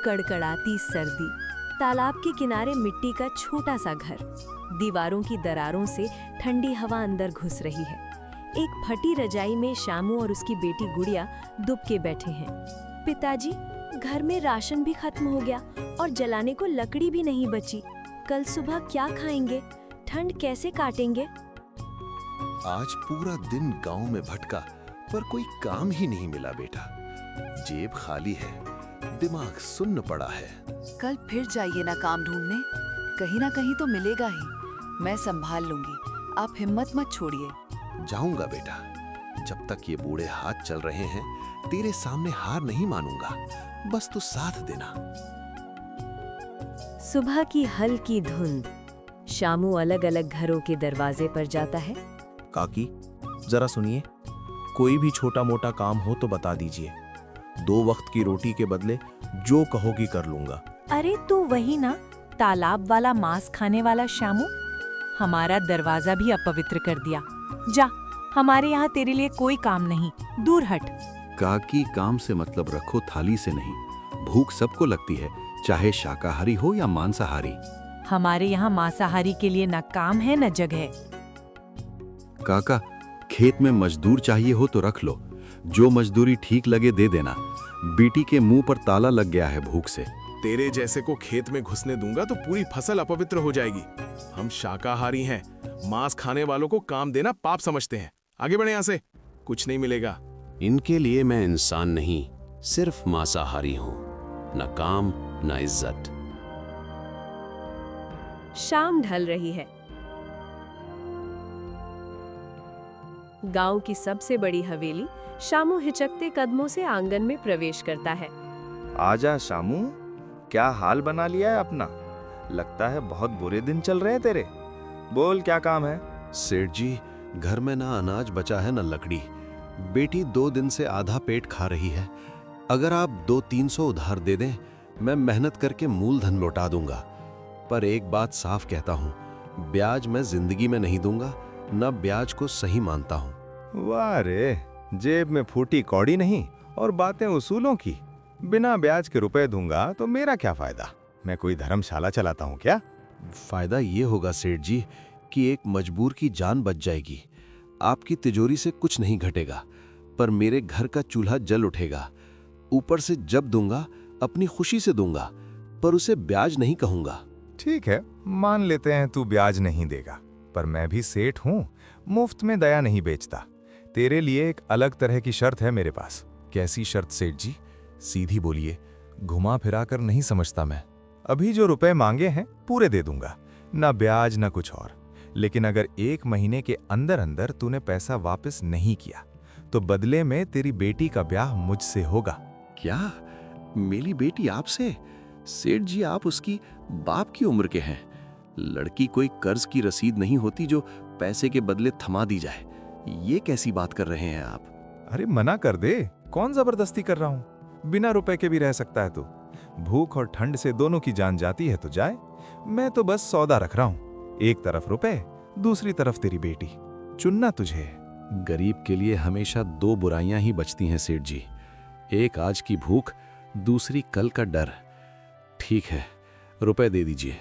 कड़कड़ाती सर्दी, तालाब के किनारे मिट्टी का छोटा सा घर, दीवारों की दरारों से ठंडी हवा अंदर घुस रही है। एक फटी रजाई में शामू और उसकी बेटी गुड़िया दुबके बैठे हैं। पिताजी, घर में राशन भी खत्म हो गया और जलाने को लकड़ी भी नहीं बची। कल सुबह क्या खाएंगे? ठंड कैसे काटेंगे? आज पूरा दिन गांव में भटका पर कोई काम ही नहीं मिला बेटा। जेब खाली है, दिमाग सुन्न पड़ा है। कल फिर जाइए ना काम ढूंढने, कहीं ना कहीं तो मिलेगा ही। मैं संभाल लूंगी, आप हिम्मत मत छोड़िए। जाऊंगा बेटा, जब तक ये बूढ़े हाथ चल रहे हैं तेरे सामने हार नहीं मानूंगा। बस तू साथ देना। सुबह की हल्की धुंध, शामू अलग अलग घरों के दरवाजे पर जाता है। काकी, जरा सुनिए, कोई भी छोटा मोटा काम हो तो बता दीजिए। 2 वक्त की रोटी के बदले जो कहोगी कर लूंगा। अरे तू वही ना, तालाब वाला मांस खाने वाला शामू? हमारा दरवाजा भी अपवित्र कर दिया। जा, हमारे यहाँ तेरे लिए कोई काम नहीं, दूर हट। काकी, काम से मतलब रखो, थाली से नहीं। भूख सबको लगती है, चाहे शाकाहारी हो या मांसाहारी। हमारे यहाँ मांसाहारी के लिए न काम है न जगह। काका, खेत में मजदूर चाहिए हो तो रख लो, जो मजदूरी ठीक लगे दे देना। बेटी के मुंह पर ताला लग गया है भूख से। तेरे जैसे को खेत में घुसने दूंगा तो पूरी फसल अपवित्र हो जाएगी। हम शाकाहारी हैं, मांस खाने वालों को काम देना पाप समझते हैं। आगे बढ़े यहाँ से, कुछ नहीं मिलेगा। इनके लिए मैं इंसान नहीं, सिर्फ मांसाहारी हूँ। न काम न इज्जत। शाम ढल रही है। गांव की सबसे बड़ी हवेली, शामू हिचकते कदमों से आंगन में प्रवेश करता है। आजा शामू, क्या हाल बना लिया है अपना? लगता है बहुत बुरे दिन चल रहे हैं तेरे। बोल, क्या काम है? सेठ जी, घर में ना अनाज बचा है न लकड़ी। बेटी 2 दिन से आधा पेट खा रही है। अगर आप 200-300 उधार दे दें, मैं मेहनत करके मूलधन लौटा दूंगा। पर एक बात साफ कहता हूँ, ब्याज मैं जिंदगी में नहीं दूंगा, न ब्याज को सही मानता हूँ। वाह रे, जेब में फूटी कौड़ी नहीं और बातें उसूलों की। बिना ब्याज के रुपए दूंगा तो मेरा क्या फायदा? मैं कोई धर्मशाला चलाता हूँ क्या? फायदा ये होगा सेठ जी कि एक मजबूर की जान बच जाएगी। आपकी तिजोरी से कुछ नहीं घटेगा, पर मेरे घर का चूल्हा जल उठेगा। ऊपर से जब दूंगा अपनी खुशी से दूंगा, पर उसे ब्याज नहीं कहूंगा। ठीक है, मान लेते हैं तू ब्याज नहीं देगा, पर मैं भी सेठ हूँ, मुफ्त में दया नहीं बेचता। तेरे लिए एक अलग तरह की शर्त है मेरे पास। कैसी शर्त सेठ जी? सीधी बोलिए, घुमा फिरा कर नहीं समझता मैं। अभी जो रुपए मांगे हैं पूरे दे दूंगा, ना ब्याज ना कुछ और। लेकिन अगर 1 महीने के अंदर अंदर तूने पैसा वापस नहीं किया तो बदले में तेरी बेटी का ब्याह मुझसे होगा। क्या? मेरी बेटी आपसे? सेठ जी, आप उसकी बाप की उम्र के हैं। लड़की कोई कर्ज की रसीद नहीं होती जो पैसे के बदले थमा दी जाए। ये कैसी बात कर रहे हैं आप? अरे मना कर दे, कौन जबरदस्ती कर रहा हूँ? बिना रुपए के भी रह सकता है तू। भूख और ठंड से दोनों की जान जाती है तो जाए। मैं तो बस सौदा रख रहा हूँ, एक तरफ रुपए, दूसरी तरफ तेरी बेटी। चुनना तुझे है। गरीब के लिए हमेशा 2 बुराइयां ही बचती हैं सेठ जी, एक आज की भूख, दूसरी कल का डर। ठीक है, रुपए दे दीजिए।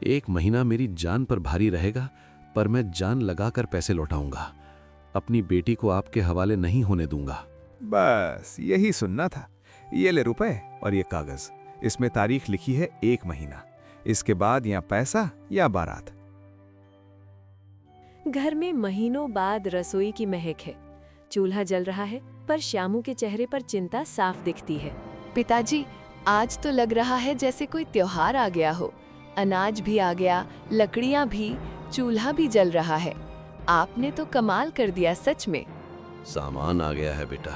1 महीना मेरी जान पर भारी रहेगा, पर मैं जान लगाकर पैसे लौटाऊंगा। अपनी बेटी को आपके हवाले नहीं होने दूंगा। बस यही सुनना था। ये ले रुपए और ये कागज, इसमें तारीख लिखी है 1 महीना। इसके बाद या पैसा या बारात। घर में महीनों बाद रसोई की महक है। चूल्हा जल रहा है, पर श्यामू के चेहरे पर चिंता साफ दिखती है। पिताजी, आज तो लग रहा है जैसे कोई त्योहार आ गया हो। अनाज भी आ गया, लकड़ियाँ भी, चूल्हा भी जल रहा है। आपने तो कमाल कर दिया सच में। सामान आ गया है बेटा,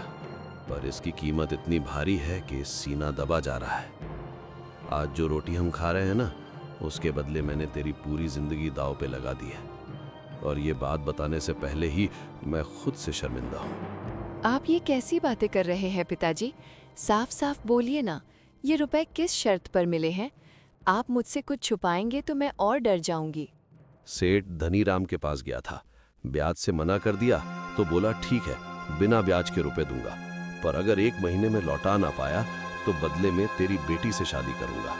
पर इसकी कीमत इतनी भारी है कि सीना दबा जा रहा है। आज जो रोटी हम खा रहे हैं ना, उसके बदले मैंने तेरी पूरी जिंदगी दांव पे लगा दी है। और ये बात बताने से पहले ही मैं खुद से शर्मिंदा हूँ। आप ये कैसी बातें कर रहे हैं पिताजी? साफ साफ बोलिए ना, ये रुपए किस शर्त पर मिले हैं? आप मुझसे कुछ छुपाएंगे तो मैं और डर जाऊंगी। सेठ धनीराम के पास गया था, ब्याज से मना कर दिया तो बोला ठीक है, बिना ब्याज के रुपए दूंगा, पर अगर 1 महीने में लौटा ना पाया तो बदले में तेरी बेटी से शादी करूंगा।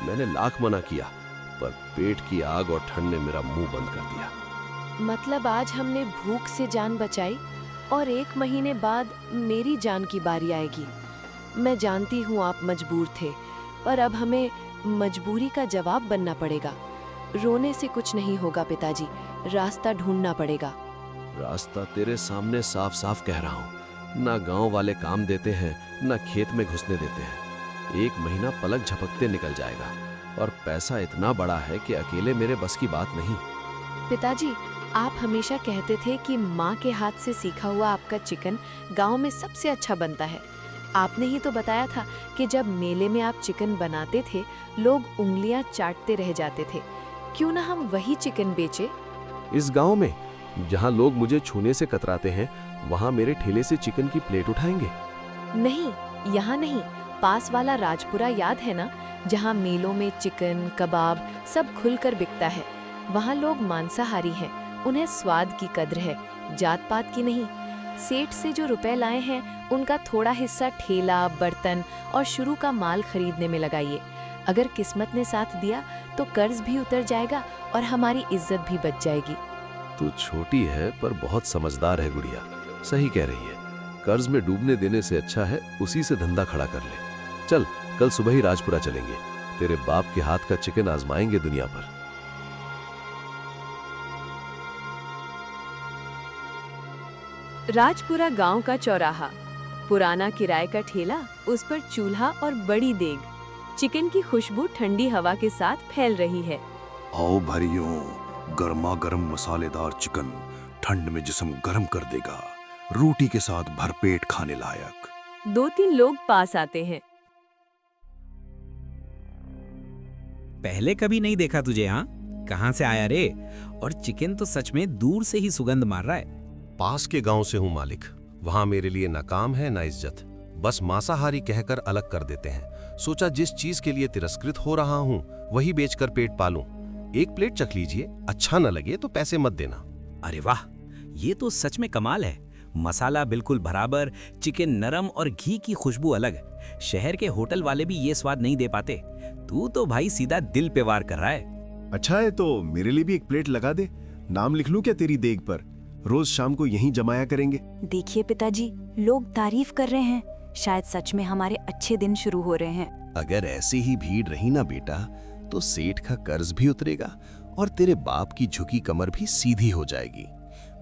मैंने लाख मना किया, पर पेट की आग और ठंड ने मेरा मुंह बंद कर दिया। मतलब आज हमने भूख से जान बचाई और 1 महीने बाद मेरी जान की बारी आएगी। मैं जानती हूँ आप मजबूर थे, पर अब हमें मजबूरी का जवाब बनना पड़ेगा। रोने से कुछ नहीं होगा पिताजी, रास्ता ढूंढना पड़ेगा। रास्ता तेरे सामने साफ साफ कह रहा हूँ। ना गांव वाले काम देते हैं, ना खेत में घुसने देते हैं। 1 महीना पलक झपकते निकल जाएगा, और पैसा इतना बड़ा है कि अकेले मेरे बस की बात नहीं। पिताजी, आप हमेशा कहते थे कि माँ के हाथ से सीखा हुआ आपका चिकन गांव में सबसे अच्छा बनता है। आपने ही तो बताया था कि जब मेले में आप चिकन बनाते थे, लोग उंगलियां चाटते रह जाते थे। क्यों ना हम वही चिकन बेचे? इस गांव में जहां लोग मुझे छूने से कतराते हैं, वहां मेरे ठेले से चिकन की प्लेट उठाएंगे। नहीं, यहाँ नहीं, पास वाला राजपुरा याद है ना, जहाँ मेलों में चिकन कबाब सब खुलकर बिकता है। वहाँ लोग मांसाहारी हैं, उन्हें स्वाद की कद्र है, जात पात की नहीं। सेठ से जो रुपए लाए हैं, उनका थोड़ा हिस्सा ठेला, बर्तन और शुरू का माल खरीदने में लगाइए। अगर किस्मत ने साथ दिया तो कर्ज भी उतर जाएगा और हमारी इज्जत भी बच जाएगी। तू छोटी है पर बहुत समझदार है गुड़िया, सही कह रही है। कर्ज में डूबने देने से अच्छा है उसी से धंधा खड़ा कर ले। चल, कल सुबह ही राजपुरा चलेंगे, तेरे बाप के हाथ का चिकन आजमाएंगे दुनिया पर। राजपुरा गांव का चौराहा, पुराना किराए का ठेला, उस पर चूल्हा और बड़ी देग। चिकन की खुशबू ठंडी हवा के साथ फैल रही है। आओ भरियों, गर्मा गर्म मसालेदार चिकन ठंड में जिस्म गर्म कर देगा, रोटी के साथ भरपेट खाने लायक। 2-3 लोग पास आते हैं। पहले कभी नहीं देखा तुझे। हाँ, कहाँ से आया रे? और चिकन तो सच में दूर से ही सुगंध मार रहा है। पास के गांव से हूं मालिक। वहां मेरे लिए ना काम है ना इज्जत, बस मांसाहारी कहकर अलग कर देते हैं। सोचा जिस चीज के लिए तिरस्कृत हो रहा हूं वही बेचकर पेट पालूं। 1 प्लेट चख लीजिए, अच्छा न लगे तो पैसे मत देना। अरे वाह, ये तो सच में कमाल है। मसाला बिल्कुल बराबर, चिकन नरम और घी की खुशबू अलग। शहर के होटल वाले भी ये स्वाद नहीं दे पाते। तू तो भाई सीधा दिल पे वार कर रहा है। अच्छा है तो मेरे लिए भी 1 प्लेट लगा दे। नाम लिख लूं क्या तेरी देग पर? रोज शाम को यहीं जमाया करेंगे। देखिए पिताजी, लोग तारीफ कर रहे हैं, शायद सच में हमारे अच्छे दिन शुरू हो रहे हैं। अगर ऐसी ही भीड़ रही ना बेटा, तो सेठ का कर्ज भी उतरेगा और तेरे बाप की झुकी कमर भी सीधी हो जाएगी।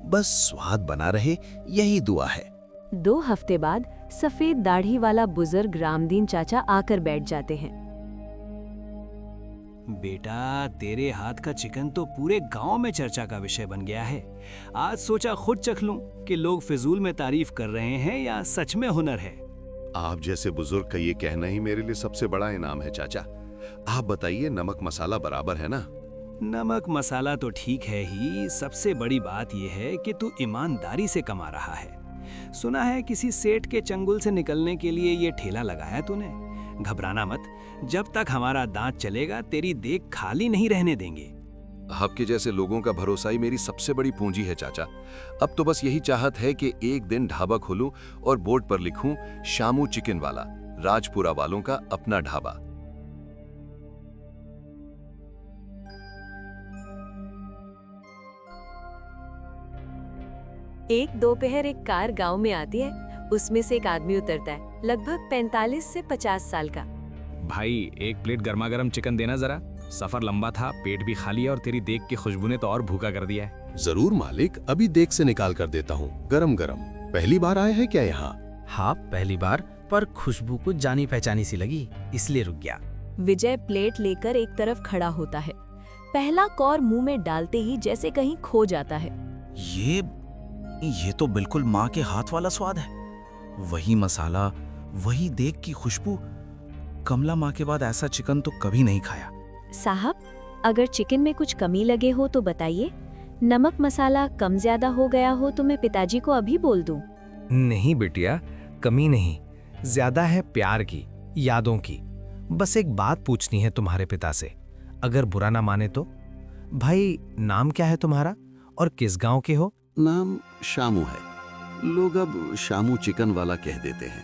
बस स्वाद बना रहे, यही दुआ है। 2 हफ्ते बाद सफेद दाढ़ी वाला बुजुर्ग रामदीन चाचा आकर बैठ जाते हैं। बेटा, तेरे हाथ का चिकन तो पूरे गांव में चर्चा का विषय बन गया है। आज सोचा खुद चख लूं कि लोग फिजूल में तारीफ कर रहे हैं या सच में हुनर है। आप जैसे बुजुर्ग का ये कहना ही मेरे लिए सबसे बड़ा इनाम है चाचा। आप बताइए, नमक मसाला बराबर है ना? नमक मसाला तो ठीक है ही, सबसे बड़ी बात यह है कि तू ईमानदारी से कमा रहा है। सुना है किसी सेठ के चंगुल से निकलने के लिए ये ठेला लगाया तूने। घबराना मत, जब तक हमारा दांत चलेगा तेरी देख खाली नहीं रहने देंगे। आपके जैसे लोगों का भरोसा ही मेरी सबसे बड़ी पूंजी है चाचा। अब तो बस यही चाहत है कि एक दिन ढाबा खोलूं और बोर्ड पर लिखूं, शामू चिकन वाला, राजपुरा वालों का अपना ढाबा। एक दोपहर एक कार गांव में आती है। उसमें से एक आदमी उतरता है, लगभग 45 से 50 साल का। भाई, 1 प्लेट गर्मा गर्म चिकन देना जरा। सफर लंबा था, पेट भी खाली है और तेरी देख की खुशबू ने तो और भूखा कर दिया है। जरूर मालिक, अभी देख से निकाल कर देता हूँ, गरम गरम। पहली बार आए हैं क्या यहाँ? हाँ, पहली बार, पर खुशबू कुछ जानी पहचानी सी लगी, इसलिए रुक गया। विजय प्लेट लेकर एक तरफ खड़ा होता है। पहला कौर मुंह में डालते ही जैसे कहीं खो जाता है। ये तो बिल्कुल माँ के हाथ वाला स्वाद है। वही मसाला, वही देग की खुशबू। कमला माँ के बाद ऐसा चिकन तो कभी नहीं खाया। साहब, अगर चिकन में कुछ कमी लगे हो तो बताइए। नमक मसाला कम ज्यादा हो गया हो तो मैं पिताजी को अभी बोल दूं। नहीं बेटिया, कमी नहीं, ज्यादा है प्यार की, यादों की। बस एक बात पूछनी है तुम्हारे पिता से, अगर बुरा ना माने तो। भाई, नाम क्या है तुम्हारा और किस गांव के हो? नाम शामू है, लोग अब शामू चिकन वाला कह देते हैं।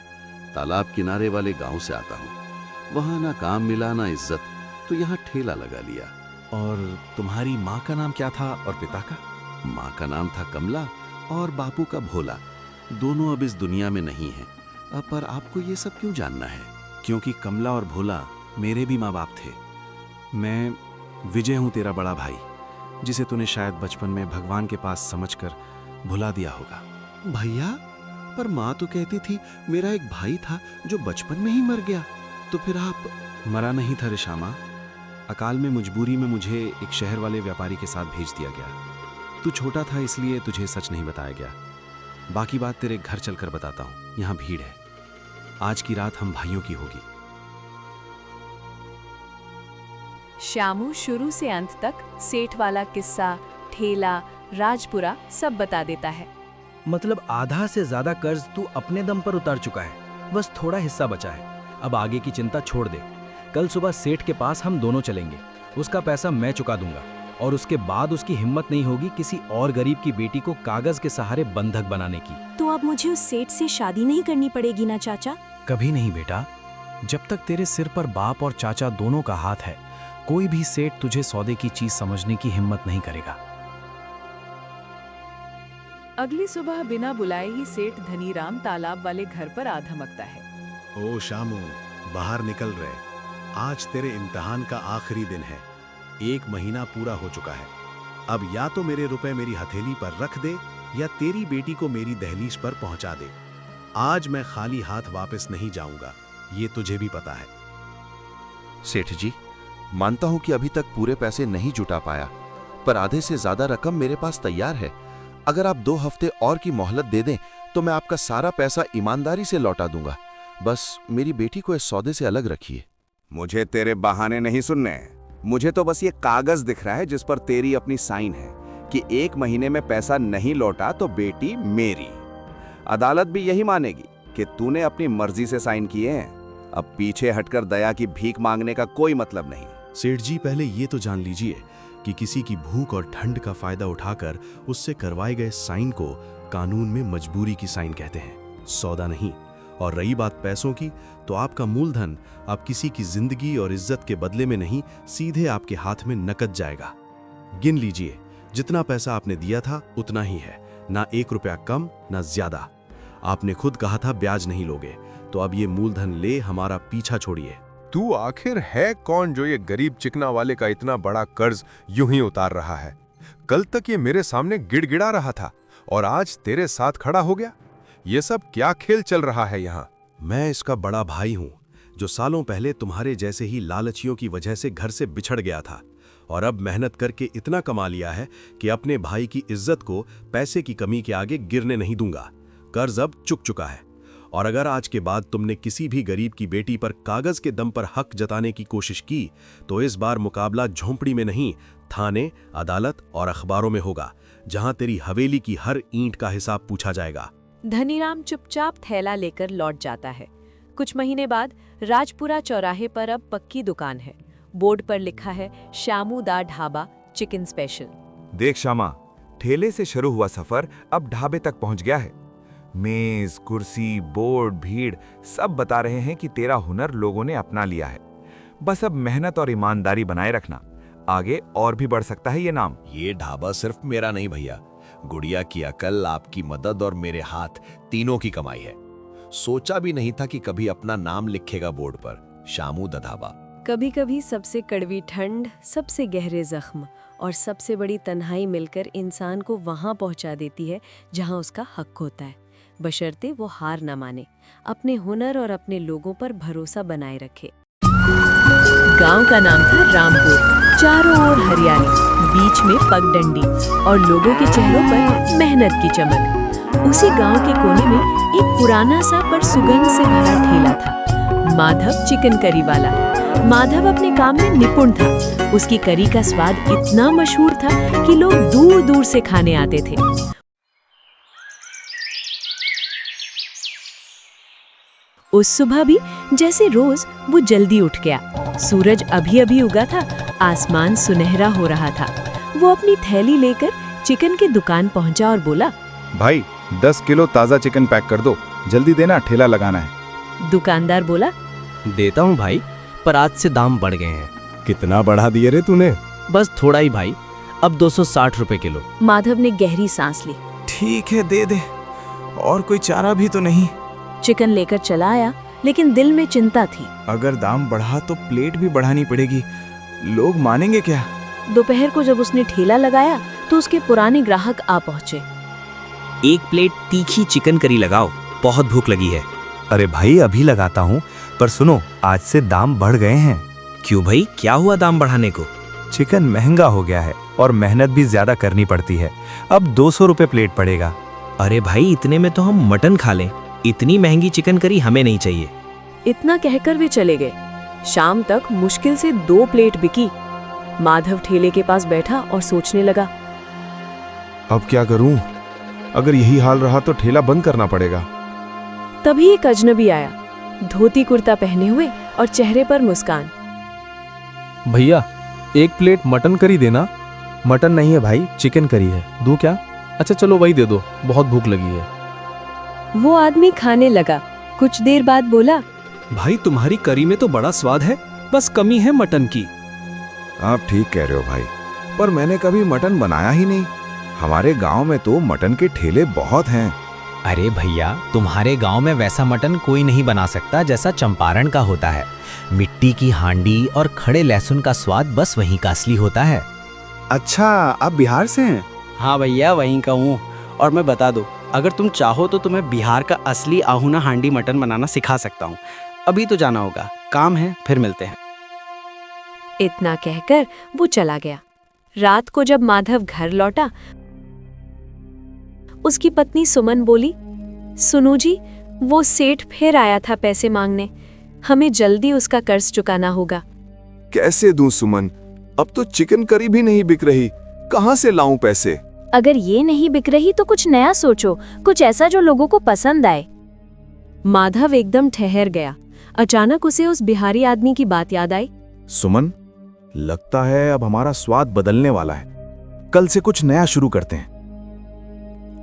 तालाब किनारे वाले गांव से आता हूँ। वहां ना काम मिला ना इज्जत, तो यहाँ ठेला लगा लिया। और तुम्हारी माँ का नाम क्या था और पिता का? माँ का नाम था कमला और बापू का भोला। दोनों अब इस दुनिया में नहीं हैं। पर आपको ये सब क्यों जानना है? क्योंकि कमला और भोला मेरे भी माँ बाप थे। मैं विजय हूँ, तेरा बड़ा भाई, जिसे तूने शायद बचपन में भगवान के पास समझकर भुला दिया होगा। भैया, पर माँ तो कहती थी मेरा एक भाई था जो बचपन में ही मर गया। तो फिर आप? मरा नहीं था रे श्यामा। अकाल में मजबूरी में मुझे एक शहर वाले व्यापारी के साथ भेज दिया गया। तू छोटा था इसलिए तुझे सच नहीं बताया गया। बाकी बात तेरे घर चलकर बताता हूँ, यहाँ भीड़ है। आज की रात हम भाइयों की होगी। श्यामू शुरू से अंत तक सेठ वाला किस्सा, ठेला, राजपुरा सब बता देता है। मतलब आधा से ज्यादा कर्ज तू अपने दम पर उतार चुका है, बस थोड़ा हिस्सा बचा है। अब आगे की चिंता छोड़ दे। कल सुबह सेठ के पास हम दोनों चलेंगे, उसका पैसा मैं चुका दूंगा, और उसके बाद उसकी हिम्मत नहीं होगी किसी और गरीब की बेटी को कागज के सहारे बंधक बनाने की। तो अब मुझे उस सेठ से शादी नहीं करनी पड़ेगी ना चाचा? कभी नहीं बेटा। जब तक तेरे सिर पर बाप और चाचा दोनों का हाथ है, कोई भी सेठ तुझे सौदे की चीज समझने की हिम्मत नहीं करेगा। अगली सुबह बिना बुलाए ही सेठ धनीराम तालाब वाले घर पर आ धमकता है। ओ शामू, बाहर निकल रहे। आज तेरे इम्तिहान का आखिरी दिन है। 1 महीना पूरा हो चुका है। अब या तो मेरे रुपए मेरी हथेली पर रख दे या तेरी बेटी को मेरी दहलीज पर पहुंचा दे। आज मैं खाली हाथ वापस नहीं जाऊंगा, ये तुझे भी पता है। सेठ जी, मानता हूं कि अभी तक पूरे पैसे नहीं जुटा पाया, पर आधे से ज्यादा रकम मेरे पास तैयार है। अगर आप 2 हफ्ते और की मोहलत दे दें तो मैं आपका सारा पैसा ईमानदारी से लौटा दूंगा। बस मेरी बेटी को इस सौदे से अलग रखिए। मुझे तेरे बहाने नहीं सुनने। मुझे तो बस ये कागज दिख रहा है जिस पर तेरी अपनी साइन है कि 1 महीने में पैसा नहीं लौटा तो बेटी मेरी। अदालत भी यही मानेगी कि तूने अपनी मर्जी से साइन किए हैं। अब पीछे हटकर दया की भीख मांगने का कोई मतलब नहीं। सेठ जी, पहले ये तो जान लीजिए कि किसी की भूख और ठंड का फायदा उठाकर उससे करवाए गए साइन को कानून में मजबूरी की साइन कहते हैं, सौदा नहीं। और रही बात पैसों की, तो आपका मूलधन आप किसी की जिंदगी और इज्जत के बदले में नहीं, सीधे आपके हाथ में नकद जाएगा। गिन लीजिए, जितना पैसा आपने दिया था उतना ही है, ना 1 रुपया कम ना ज्यादा। आपने खुद कहा था ब्याज नहीं लोगे, तो अब ये मूलधन ले हमारा पीछा छोड़िए। तू आखिर है कौन जो ये गरीब चिकना वाले का इतना बड़ा कर्ज यूं ही उतार रहा है? कल तक ये मेरे सामने गिड़गिड़ा रहा था और आज तेरे साथ खड़ा हो गया। ये सब क्या खेल चल रहा है यहाँ? मैं इसका बड़ा भाई हूँ, जो सालों पहले तुम्हारे जैसे ही लालचियों की वजह से घर से बिछड़ गया था, और अब मेहनत करके इतना कमा लिया है कि अपने भाई की इज्जत को पैसे की कमी के आगे गिरने नहीं दूंगा। कर्ज अब चुक चुका है, और अगर आज के बाद तुमने किसी भी गरीब की बेटी पर कागज के दम पर हक जताने की कोशिश की, तो इस बार मुकाबला झोंपड़ी में नहीं, थाने, अदालत और अखबारों में होगा, जहां तेरी हवेली की हर ईंट का हिसाब पूछा जाएगा। धनीराम चुपचाप थैला लेकर लौट जाता है। कुछ महीने बाद राजपुरा चौराहे पर अब पक्की दुकान है। बोर्ड पर लिखा है श्यामू दा ढाबा चिकन स्पेशल। देख श्यामा, ठेले से शुरू हुआ सफर अब ढाबे तक पहुंच गया है। मेज, कुर्सी, बोर्ड, भीड़ सब बता रहे हैं कि तेरा हुनर लोगों ने अपना लिया है। बस अब मेहनत और ईमानदारी बनाए रखना, आगे और भी बढ़ सकता है ये नाम। ये ढाबा सिर्फ मेरा नहीं भैया, गुड़िया की अकल, आपकी मदद और मेरे हाथ तीनों की कमाई है। सोचा भी नहीं था कि कभी अपना नाम लिखेगा बोर्ड पर, श्यामू दा ढाबा। कभी कभी सबसे कड़वी ठंड, सबसे गहरे जख्म और सबसे बड़ी तन्हाई मिलकर इंसान को वहां पहुंचा देती है जहां उसका हक होता है, बशर्ते वो हार न माने, अपने हुनर और अपने लोगों पर भरोसा बनाए रखे। गांव का नाम था रामपुर। चारों ओर हरियाली, बीच में पगडंडी और लोगों के चेहरों पर मेहनत की चमक। उसी गांव के कोने में एक पुराना सा पर सुगंध से भरा ठेला था, माधव चिकन करी वाला। माधव अपने काम में निपुण था। उसकी करी का स्वाद इतना मशहूर था कि लोग दूर दूर से खाने आते थे। उस सुबह भी जैसे रोज वो जल्दी उठ गया। सूरज अभी अभी उगा था, आसमान सुनहरा हो रहा था। वो अपनी थैली लेकर चिकन की दुकान पहुंचा और बोला, भाई 10 किलो ताज़ा चिकन पैक कर दो, जल्दी देना, ठेला लगाना है। दुकानदार बोला, देता हूँ भाई, पर आज से दाम बढ़ गए हैं। कितना बढ़ा दिए रे तूने? बस थोड़ा ही भाई, अब 260 रुपए किलो। माधव ने गहरी सांस ली। ठीक है, दे दे, और कोई चारा भी तो नहीं। चिकन लेकर चला आया, लेकिन दिल में चिंता थी। अगर दाम बढ़ा तो प्लेट भी बढ़ानी पड़ेगी, लोग मानेंगे क्या? दोपहर को जब उसने ठेला लगाया तो उसके पुराने ग्राहक आ पहुंचे। एक प्लेट तीखी चिकन करी लगाओ, बहुत भूख लगी है। अरे भाई अभी लगाता हूँ, पर सुनो आज से दाम बढ़ गए हैं। क्यों भाई, क्या हुआ दाम बढ़ाने को? चिकन महंगा हो गया है और मेहनत भी ज्यादा करनी पड़ती है। अब 200 रुपए प्लेट पड़ेगा। अरे भाई, इतने में तो हम मटन खा लें, इतनी महंगी चिकन करी हमें नहीं चाहिए। इतना कहकर वे चले गए। शाम तक मुश्किल से 2 प्लेट बिकी। माधव ठेले के पास बैठा और सोचने लगा, अब क्या करूं? अगर यही हाल रहा तो ठेला बंद करना पड़ेगा। तभी एक अजनबी आया, धोती कुर्ता पहने हुए और चेहरे पर मुस्कान। भैया, एक प्लेट मटन करी देना। मटन नहीं है भाई, चिकन करी है। दूं क्या? अच्छा चलो वही दे दो, बहुत भूख लगी है। वो आदमी खाने लगा। कुछ देर बाद बोला, भाई तुम्हारी करी में तो बड़ा स्वाद है, बस कमी है मटन की। आप ठीक कह रहे हो भाई, पर मैंने कभी मटन बनाया ही नहीं। हमारे गांव में तो मटन के ठेले बहुत हैं। अरे भैया, तुम्हारे गांव में वैसा मटन कोई नहीं बना सकता जैसा चंपारण का होता है। मिट्टी की हांडी और खड़े लहसुन का स्वाद बस वहीं का असली होता है। अच्छा, आप बिहार से हैं? हाँ भैया, वहीं का हूँ। और मैं बता दूं, अगर तुम चाहो तो तुम्हें बिहार का असली आहूना हांडी मटन बनाना सिखा सकता हूँ। अभी तो जाना होगा, काम है, फिर मिलते हैं। इतना कहकर वो चला गया। रात को जब माधव घर लौटा, उसकी पत्नी सुमन बोली, सुनो जी, वो सेठ फिर आया था पैसे मांगने। हमें जल्दी उसका कर्ज चुकाना होगा। कैसे दूं सुमन? अब तो चिकन करी भी नहीं बिक रही, कहां से लाऊं पैसे? अगर ये नहीं बिक रही तो कुछ नया सोचो, कुछ ऐसा जो लोगों को पसंद आए। माधव एकदम ठहर गया। अचानक उसे उस बिहारी आदमी की बात याद आई। सुमन, लगता है अब हमारा स्वाद बदलने वाला है। कल से कुछ नया शुरू करते हैं।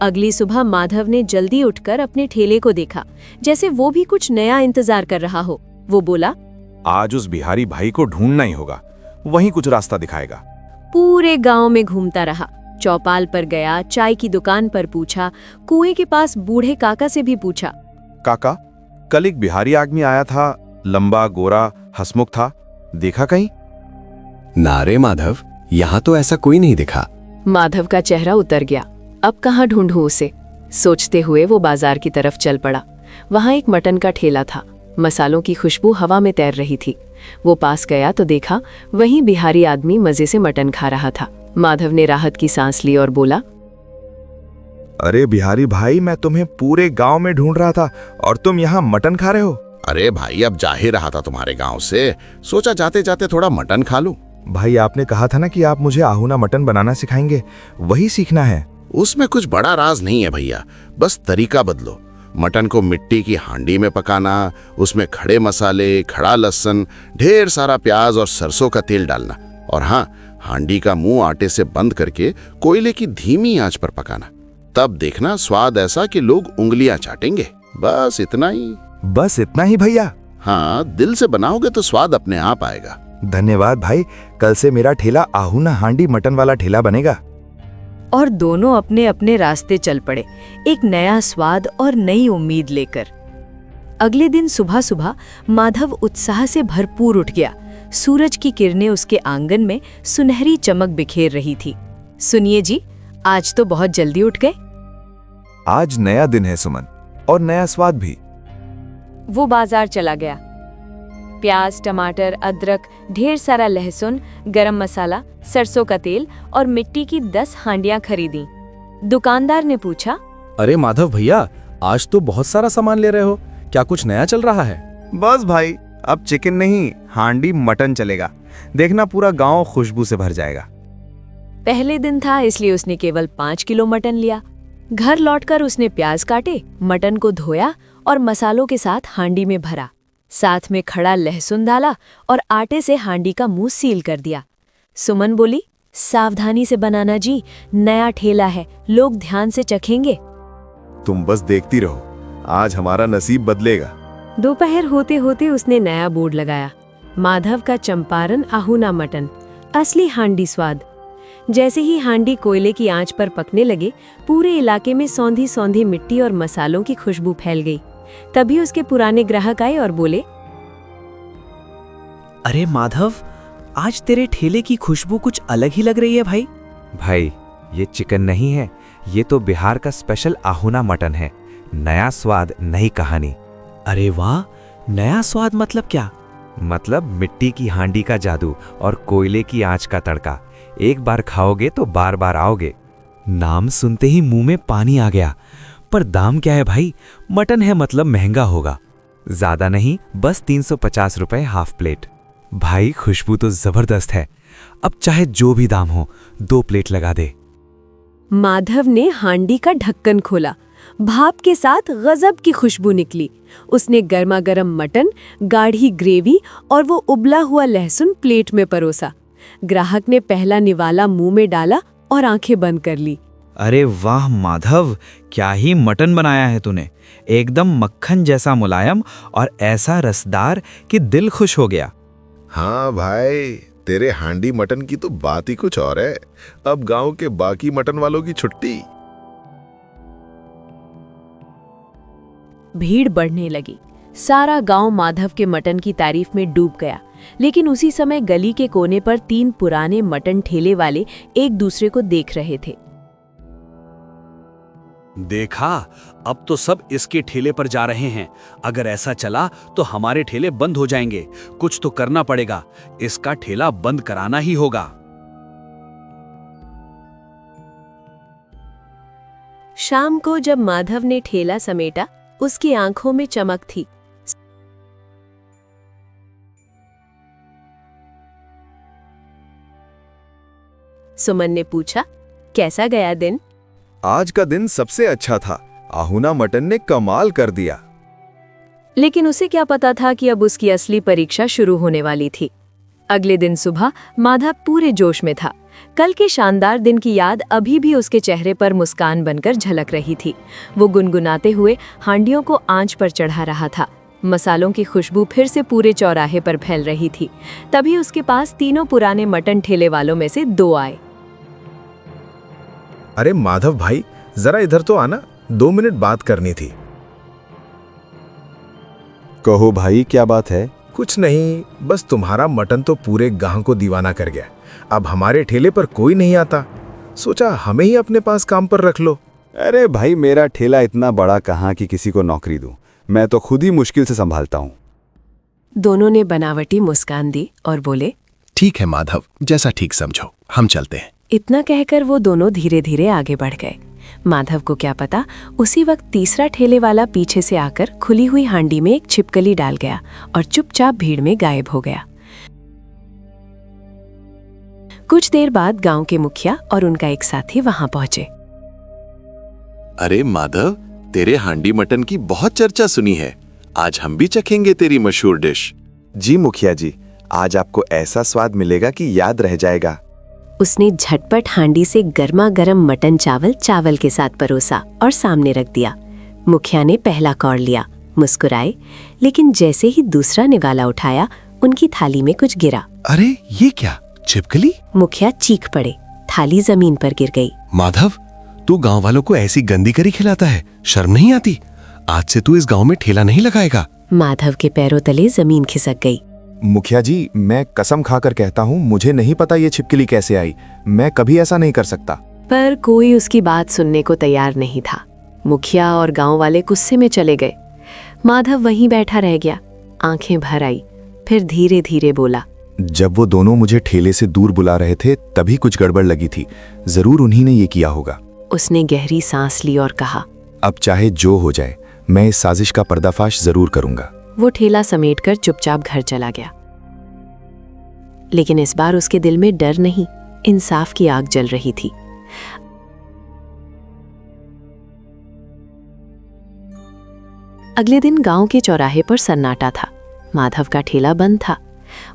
अगली सुबह माधव ने जल्दी उठकर अपने ठेले को देखा, जैसे वो भी कुछ नया इंतजार कर रहा हो। वो बोला, आज उस बिहारी भाई को ढूंढना ही होगा, वहीं कुछ रास्ता दिखाएगा। पूरे गांव में घूमता रहा। चौपाल पर गया, चाय की दुकान पर पूछा, कुएं के पास बूढ़े काका से भी पूछा। काका, कल एक बिहारी आदमी आया था, लंबा गोरा हंसमुख था, देखा कहीं? नारे माधव, यहाँ तो ऐसा कोई नहीं दिखा। माधव का चेहरा उतर गया। अब कहाँ ढूंढूं उसे? सोचते हुए वो बाजार की तरफ चल पड़ा। वहां एक मटन का ठेला था। मसालों की खुशबू हवा में तैर रही थी। वो पास गया तो देखा वहीं बिहारी आदमी मजे से मटन खा रहा था। माधव ने राहत की सांस ली और बोला, अरे बिहारी भाई, मैं तुम्हें पूरे गांव में ढूंढ रहा था और तुम यहाँ मटन खा रहे हो। अरे भाई, अब जा ही रहा था तुम्हारे गांव से, सोचा जाते जाते थोड़ा मटन खा लूं। भाई, आपने कहा था ना कि आप मुझे आहूना मटन बनाना सिखाएंगे, वही सीखना है। उसमें कुछ बड़ा राज नहीं है भैया, बस तरीका बदलो। मटन को मिट्टी की हांडी में पकाना, उसमें खड़े मसाले, खड़ा लहसुन, ढेर सारा प्याज और सरसों का तेल डालना, और हाँ, हांडी का मुंह आटे से बंद करके कोयले की धीमी आंच पर पकाना। तब देखना स्वाद ऐसा कि लोग उंगलियां चाटेंगे। बस इतना ही। बस इतना ही भैया? हाँ, दिल से बनाओगे तो स्वाद अपने आप आएगा। धन्यवाद भाई, कल से मेरा ठेला आहूना हांडी मटन वाला ठेला बनेगा। और दोनों अपने अपने रास्ते चल पड़े, एक नया स्वाद और नई उम्मीद लेकर। अगले दिन सुबह सुबह माधव उत्साह से भरपूर उठ गया। सूरज की किरणें उसके आंगन में सुनहरी चमक बिखेर रही थी। सुनिए जी, आज तो बहुत जल्दी उठ गए। आज नया दिन है सुमन, और नया स्वाद भी। वो बाजार चला गया। प्याज, टमाटर, अदरक, ढेर सारा लहसुन, गरम मसाला, सरसों का तेल और मिट्टी की 10 हांडियां खरीदी। दुकानदार ने पूछा, अरे माधव भैया, आज तो बहुत सारा सामान ले रहे हो, क्या कुछ नया चल रहा है? बस भाई, अब चिकन नहीं, हांडी मटन चलेगा। देखना पूरा गांव खुशबू से भर जाएगा। पहले दिन था इसलिए उसने केवल 5 किलो मटन लिया। घर लौटकर उसने प्याज काटे, मटन को धोया और मसालों के साथ हांडी में भरा। साथ में खड़ा लहसुन डाला और आटे से हांडी का मुंह सील कर दिया। सुमन बोली, सावधानी से बनाना जी, नया ठेला है, लोग ध्यान से चखेंगे। तुम बस देखती रहो, आज हमारा नसीब बदलेगा। दोपहर होते होते उसने नया बोर्ड लगाया, माधव का चंपारण आहूना मटन, असली हांडी स्वाद। जैसे ही हांडी कोयले की आंच पर पकने लगे, पूरे इलाके में सौंधी सौंधी मिट्टी और मसालों की खुशबू फैल गई। तभी उसके पुराने ग्राहक आए और बोले, अरे माधव, आज तेरे ठेले की खुशबू कुछ अलग ही लग रही है भाई। भाई, ये चिकन नहीं है, ये तो बिहार का स्पेशल आहूना मटन है। नया स्वाद, नई कहानी। अरे वाह, नया स्वाद मतलब क्या? मतलब मिट्टी की हांडी का जादू और कोयले की आंच का तड़का। एक बार खाओगे तो बार बार आओगे। नाम सुनते ही मुंह में पानी आ गया। पर दाम क्या है भाई? मटन है मतलब महंगा होगा। ज्यादा नहीं, बस 350 रुपए हाफ प्लेट। भाई, खुशबू तो जबरदस्त है। अब चाहे जो भी दाम हो, 2 प्लेट लगा दे। माधव ने हांडी का ढक्कन खोला। भाप के साथ गजब की खुशबू निकली। उसने गर्मा गर्म मटन, गाढ़ी ग्रेवी और वो उबला हुआ लहसुन प्लेट में परोसा। ग्राहक ने पहला निवाला मुंह में डाला और आंखें बंद कर ली। अरे वाह माधव, क्या ही मटन बनाया है तूने। एकदम मक्खन जैसा मुलायम और ऐसा रसदार कि दिल खुश हो गया। हाँ भाई, तेरे हांडी मटन की तो बात ही कुछ और है। अब गांव के बाकी मटन वालों की छुट्टी। भीड़ बढ़ने लगी। सारा गांव माधव के मटन की तारीफ में डूब गया। लेकिन उसी समय गली के कोने पर 3 पुराने मटन ठेले वाले एक दूसरे को देख रहे थे। देखा, अब तो सब इसके ठेले पर जा रहे हैं। अगर ऐसा चला तो हमारे ठेले बंद हो जाएंगे। कुछ तो करना पड़ेगा, इसका ठेला बंद कराना ही होगा। शाम को जब माधव ने ठेला समेटा, उसकी आंखों में चमक थी। सुमन ने पूछा, कैसा गया दिन? आज का दिन सबसे अच्छा था। आहूना मटन ने कमाल कर दिया। लेकिन उसे क्या पता था कि अब उसकी असली परीक्षा शुरू होने वाली थी। अगले दिन सुबह माधव पूरे जोश में था। कल के शानदार दिन की याद अभी भी उसके चेहरे पर मुस्कान बनकर झलक रही थी। वो गुनगुनाते हुए हांडियों को आंच पर चढ़ा रहा था। मसालों की खुशबू फिर से पूरे चौराहे पर फैल रही थी। तभी उसके पास तीनों पुराने मटन ठेले वालों में से 2 आए। अरे माधव भाई, जरा इधर तो आना, 2 मिनट बात करनी थी। कहो भाई, क्या बात है? कुछ नहीं, बस तुम्हारा मटन तो पूरे गांव को दीवाना कर गया। अब हमारे ठेले पर कोई नहीं आता। सोचा हमें ही अपने पास काम पर रख लो। अरे भाई, मेरा ठेला इतना बड़ा कहाँ कि किसी को नौकरी दूं। मैं तो खुद ही मुश्किल से संभालता हूँ। दोनों ने बनावटी मुस्कान दी और बोले, ठीक है माधव, जैसा ठीक समझो, हम चलते हैं। इतना कहकर वो दोनों धीरे धीरे आगे बढ़ गए। माधव को क्या पता, उसी वक्त तीसरा ठेले वाला पीछे से आकर खुली हुई हांडी में एक छिपकली डाल गया और चुपचाप भीड़ में गायब हो गया। कुछ देर बाद गांव के मुखिया और उनका एक साथी वहां पहुंचे। अरे माधव, तेरे हांडी मटन की बहुत चर्चा सुनी है। आज हम भी चखेंगे तेरी मशहूर डिश। जी मुखिया जी, आज आपको ऐसा स्वाद मिलेगा कि याद रह जाएगा। उसने झटपट हांडी से गर्मा गर्म मटन चावल के साथ परोसा और सामने रख दिया। मुखिया ने पहला कौर लिया, मुस्कुराए, लेकिन जैसे ही दूसरा निवाला उठाया, उनकी थाली में कुछ गिरा। अरे ये क्या, छिपकली? मुखिया चीख पड़े। थाली जमीन पर गिर गई। माधव, तू गांव वालों को ऐसी गंदी करी खिलाता है, शर्म नहीं आती? आज से तू इस गांव में ठेला नहीं लगाएगा। माधव के पैरों तले जमीन खिसक गई। मुखिया जी, मैं कसम खाकर कहता हूँ, मुझे नहीं पता ये छिपकली कैसे आई। मैं कभी ऐसा नहीं कर सकता। पर कोई उसकी बात सुनने को तैयार नहीं था। मुखिया और गांव वाले गुस्से में चले गए। माधव वहीं बैठा रह गया, आंखें भर आई। फिर धीरे धीरे बोला, जब वो दोनों मुझे ठेले से दूर बुला रहे थे, तभी कुछ गड़बड़ लगी थी। जरूर उन्हीं ने ये किया होगा। उसने गहरी सांस ली और कहा, अब चाहे जो हो जाए, मैं इस साजिश का पर्दाफाश जरूर करूंगा। वो ठेला समेटकर चुपचाप घर चला गया। लेकिन इस बार उसके दिल में डर नहीं, इंसाफ की आग जल रही थी। अगले दिन गांव के चौराहे पर सन्नाटा था। माधव का ठेला बंद था।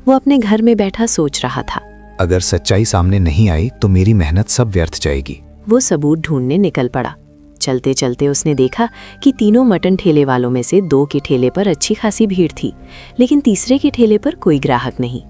वो अपने घर में बैठा सोच रहा था, अगर सच्चाई सामने नहीं आई तो मेरी मेहनत सब व्यर्थ जाएगी। वो सबूत ढूंढने निकल पड़ा। चलते चलते उसने देखा कि तीनों मटन ठेले वालों में से 2 के ठेले पर अच्छी खासी भीड़ थी, लेकिन तीसरे के ठेले पर कोई ग्राहक नहीं।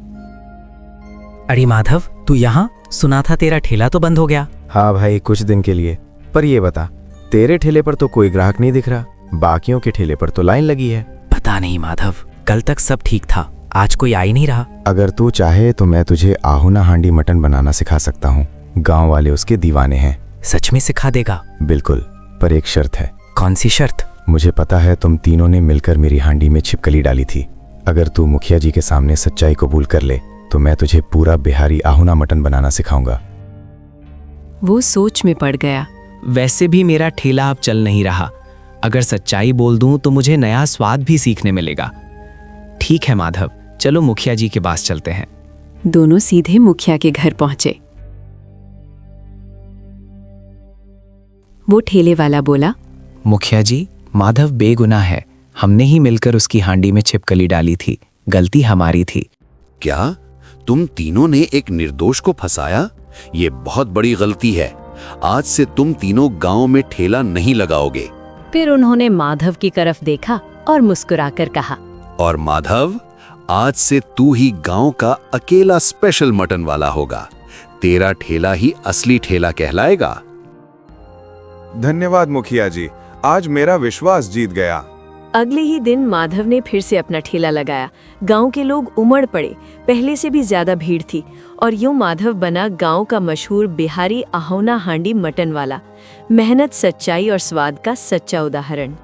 अरे माधव, तू यहाँ? सुना था तेरा ठेला तो बंद हो गया। हाँ भाई, कुछ दिन के लिए। पर ये बता, तेरे ठेले पर तो कोई ग्राहक नहीं दिख रहा, बाकियों के ठेले पर तो लाइन लगी है। पता नहीं माधव, कल तक सब ठीक था, आज कोई आ ही नहीं रहा। अगर तू चाहे तो मैं तुझे आहुना हांडी मटन बनाना सिखा सकता हूँ। गांव वाले उसके दीवाने हैं। सच में सिखा देगा? बिल्कुल, पर एक शर्त है। कौन सी शर्त? मुझे पता है तुम तीनों ने मिलकर मेरी हांडी में छिपकली डाली थी। अगर तू मुखिया जी के सामने सच्चाई कबूल कर ले तो मैं तुझे पूरा बिहारी आहुना मटन बनाना सिखाऊंगा। वो सोच में पड़ गया। वैसे भी मेरा ठेला अब चल नहीं रहा, अगर सच्चाई बोल दूं तो मुझे नया स्वाद भी सीखने मिलेगा। ठीक है माधव, चलो मुखिया जी के पास चलते हैं। दोनों सीधे मुखिया के घर पहुंचे। वो ठेले वाला बोला, मुखिया जी, माधव बेगुनाह है, हमने ही मिलकर उसकी हांडी में छिपकली डाली थी, गलती हमारी थी। क्या तुम तीनों ने एक निर्दोष को फंसाया? ये बहुत बड़ी गलती है। आज से तुम तीनों गांव में ठेला नहीं लगाओगे। फिर उन्होंने माधव की तरफ देखा और मुस्कुराकर कहा, और माधव, आज से तू ही गांव का अकेला स्पेशल मटन वाला होगा। तेरा ठेला ही असली ठेला कहलाएगा। धन्यवाद मुखिया जी, आज मेरा विश्वास जीत गया। अगले ही दिन माधव ने फिर से अपना ठेला लगाया। गांव के लोग उमड़ पड़े, पहले से भी ज्यादा भीड़ थी और यूं माधव बना गांव का मशहूर बिहारी आहुना हांडी मटन वाला। मेहनत, सच्चाई और स्वाद का सच्चा उदाहरण।